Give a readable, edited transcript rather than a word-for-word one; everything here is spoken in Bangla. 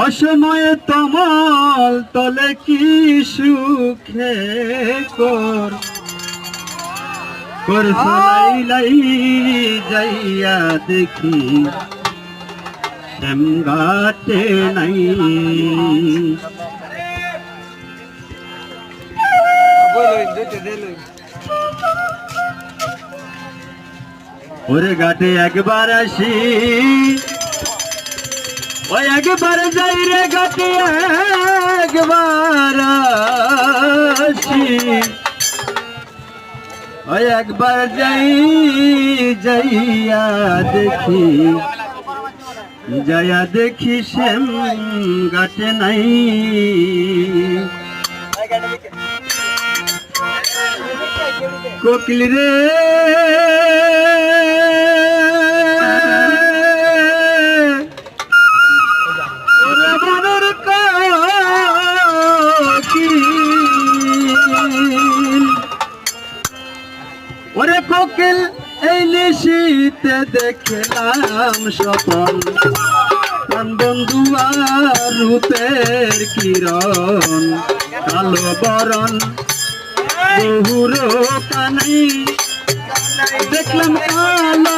অসময়ে তমল তলে কি সুখে লাই যাইয়া দেখি শ্যামঘাটে নাই। ওরে ঘাটে একবার আসি, ওই একবার যাই রে ঘাটে একবার আসি, ওই একবার যাই যাইয়া দেখি শ্যাম ঘাটে নাই। কোকিল রে ওরে কোকিল এই নিশীতে দেখলাম স্বপন, প্রাণ বন্ধু আর রূপের কিরণ, কালো বরণ বহুর কানাই দেখলাম কালো